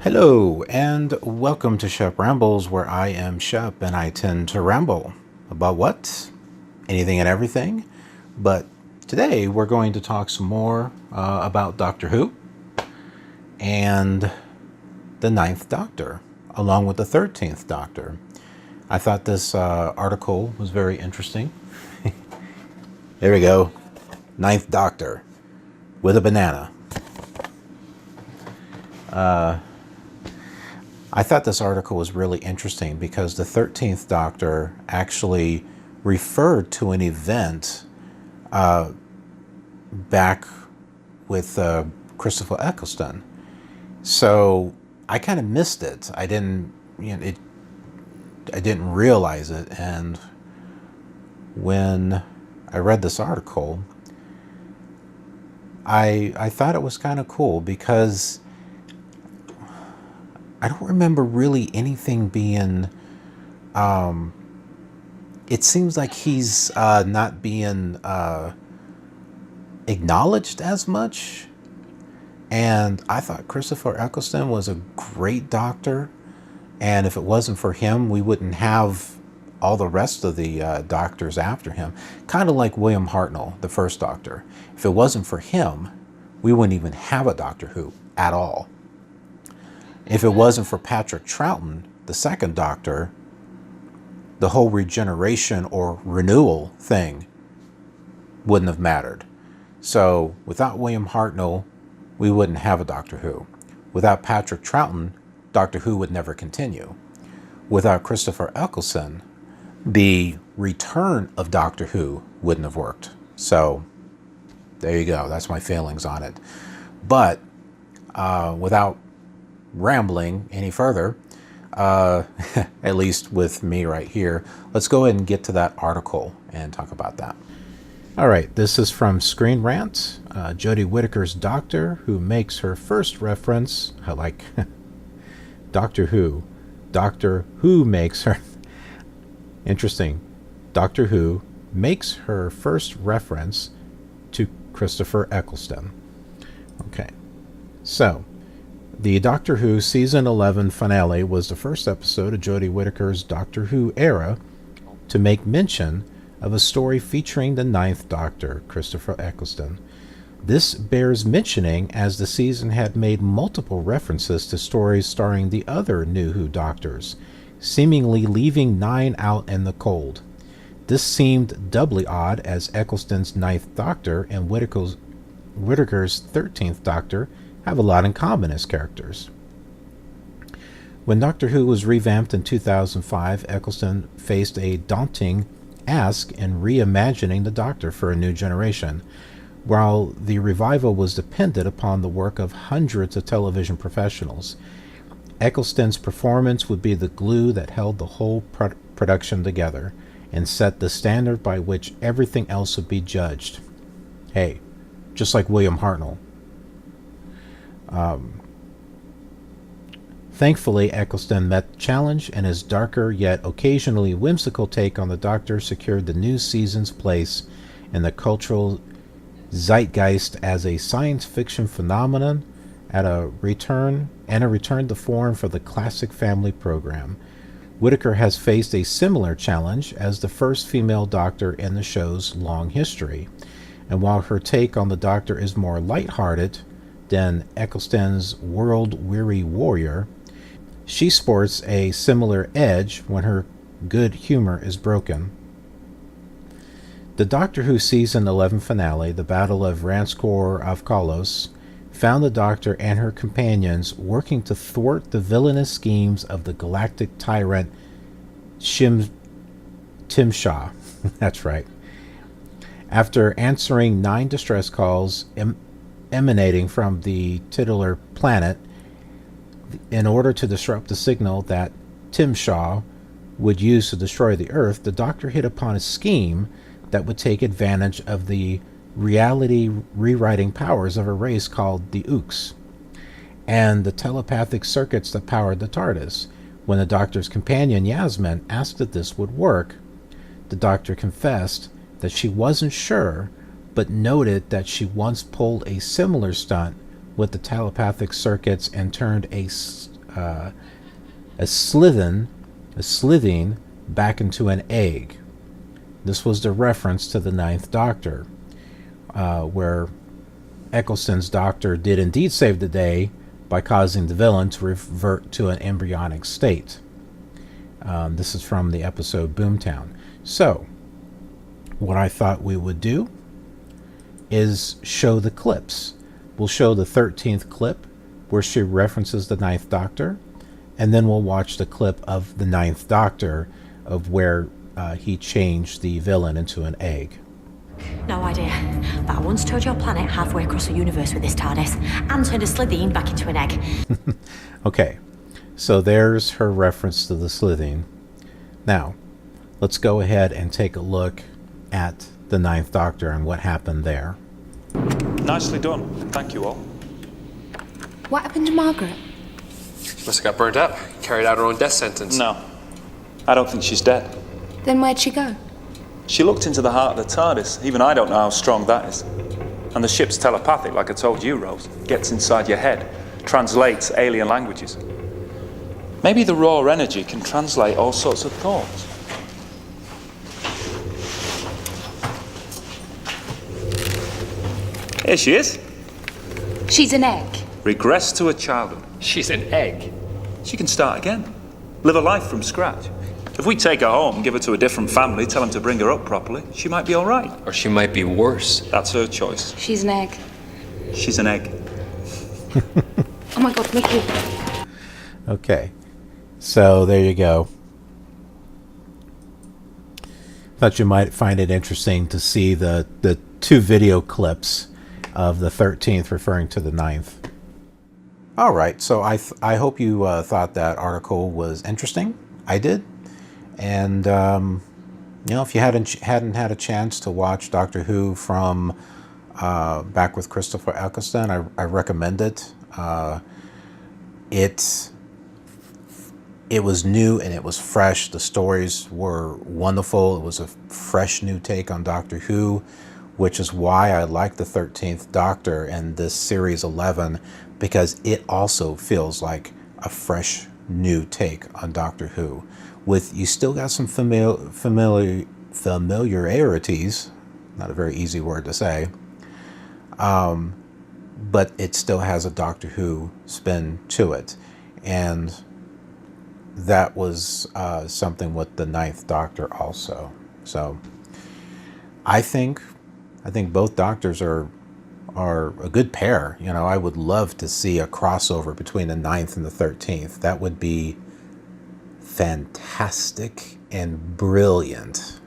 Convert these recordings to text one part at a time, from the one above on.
Hello, and welcome to Shep Rambles, where I am Shep and I tend to ramble about what? Anything and everything. But today we're going to talk some more about Doctor Who and the Ninth Doctor, along with the 13th Doctor. I thought this article was very interesting. There we go. Ninth Doctor with a banana. I thought this article was really interesting because the 13th Doctor actually referred to an event back with Christopher Eccleston. So I kind of missed it. I didn't realize it, and when I read this article, I thought it was kind of cool because I don't remember really anything being, it seems like he's not being acknowledged as much. And I thought Christopher Eccleston was a great doctor. And if it wasn't for him, we wouldn't have all the rest of the doctors after him. Kind of like William Hartnell, the first Doctor. If it wasn't for him, we wouldn't even have a Doctor Who at all. If it wasn't for Patrick Troughton, the second Doctor, the whole regeneration or renewal thing wouldn't have mattered. So without William Hartnell, we wouldn't have a Doctor Who. Without Patrick Troughton, Doctor Who would never continue. Without Christopher Eccleston, the return of Doctor Who wouldn't have worked. So there you go. That's my feelings on it. But without rambling any further, at least with me right here, let's go ahead and get to that article and talk about that. All right, this is from Screen Rant. Jodie Whittaker's Doctor Who makes her first reference. I like Doctor Who. Doctor Who makes her interesting. Doctor Who makes her first reference to Christopher Eccleston. Okay, so the Doctor Who Season 11 finale was the first episode of Jodie Whittaker's Doctor Who era to make mention of a story featuring the Ninth Doctor, Christopher Eccleston. This bears mentioning as the season had made multiple references to stories starring the other New Who Doctors, seemingly leaving 9 out in the cold. This seemed doubly odd as Eccleston's Ninth Doctor and Whittaker's 13th Doctor have a lot in common as characters. When Doctor Who was revamped in 2005, Eccleston faced a daunting ask in reimagining the Doctor for a new generation. While the revival was dependent upon the work of hundreds of television professionals, Eccleston's performance would be the glue that held the whole production together and set the standard by which everything else would be judged. Hey, just like William Hartnell. Thankfully, Eccleston met the challenge, and his darker yet occasionally whimsical take on the Doctor secured the new season's place in the cultural zeitgeist as a science fiction phenomenon and a return to form for the classic family program. Whittaker has faced a similar challenge as the first female Doctor in the show's long history, and while her take on the Doctor is more lighthearted than Eccleston's world-weary warrior, she sports a similar edge when her good humor is broken. The Doctor Who Season 11 finale, The Battle of Ranskoor of Kolos, found the Doctor and her companions working to thwart the villainous schemes of the galactic tyrant Timshaw. That's right. After answering 9 distress calls emanating from the titular planet in order to disrupt the signal that Timshaw would use to destroy the Earth, the Doctor hit upon a scheme that would take advantage of the reality rewriting powers of a race called the Ooks and the telepathic circuits that powered the TARDIS. When the Doctor's companion Yasmin asked if this would work, the Doctor confessed that she wasn't sure, but noted that she once pulled a similar stunt with the telepathic circuits and turned a slitheen back into an egg. This was the reference to the Ninth Doctor, where Eccleston's doctor did indeed save the day by causing the villain to revert to an embryonic state. This is from the episode Boomtown. So, what I thought we would do is show the clips. We'll show the 13th clip where she references the Ninth Doctor, and then we'll watch the clip of the Ninth Doctor of where he changed the villain into an egg. No idea, but I once toured your planet halfway across the universe with this TARDIS and turned a slitheen back into an egg. Okay, so there's her reference to the slitheen. Now, let's go ahead and take a look at the Ninth Doctor and what happened there. Nicely done. Thank you all. What happened to Margaret? She must have got burnt up. Carried out her own death sentence. No, I don't think she's dead. Then where'd she go? She looked into the heart of the TARDIS. Even I don't know how strong that is. And the ship's telepathic, like I told you, Rose. Gets inside your head. Translates alien languages. Maybe the raw energy can translate all sorts of thoughts. Here she is. She's an egg. Regress to her childhood. She's an egg. She can start again. Live a life from scratch. If we take her home, give her to a different family, tell them to bring her up properly, she might be all right. Or she might be worse. That's her choice. She's an egg. She's an egg. Oh my god, Mickey. Okay, so there you go. Thought you might find it interesting to see the two video clips of the 13th referring to the 9th. All right, so I hope you thought that article was interesting. I did. And, you know, if you hadn't had a chance to watch Doctor Who from back with Christopher Eccleston, I recommend it. It was new and it was fresh. The stories were wonderful. It was a fresh new take on Doctor Who, which is why I like the 13th Doctor and this Series 11, because it also feels like a fresh new take on Doctor Who. With, you still got some familiarities, not a very easy word to say, but it still has a Doctor Who spin to it. And that was something with the 9th Doctor also. So I think both Doctors are a good pair. You know, I would love to see a crossover between the 9th and the 13th. That would be fantastic and brilliant.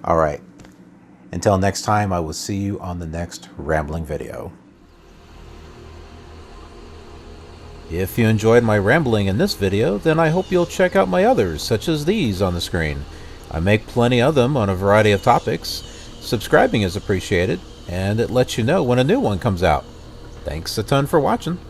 All right. Until next time, I will see you on the next rambling video. If you enjoyed my rambling in this video, then I hope you'll check out my others, such as these on the screen. I make plenty of them on a variety of topics. Subscribing is appreciated, and it lets you know when a new one comes out. Thanks a ton for watching.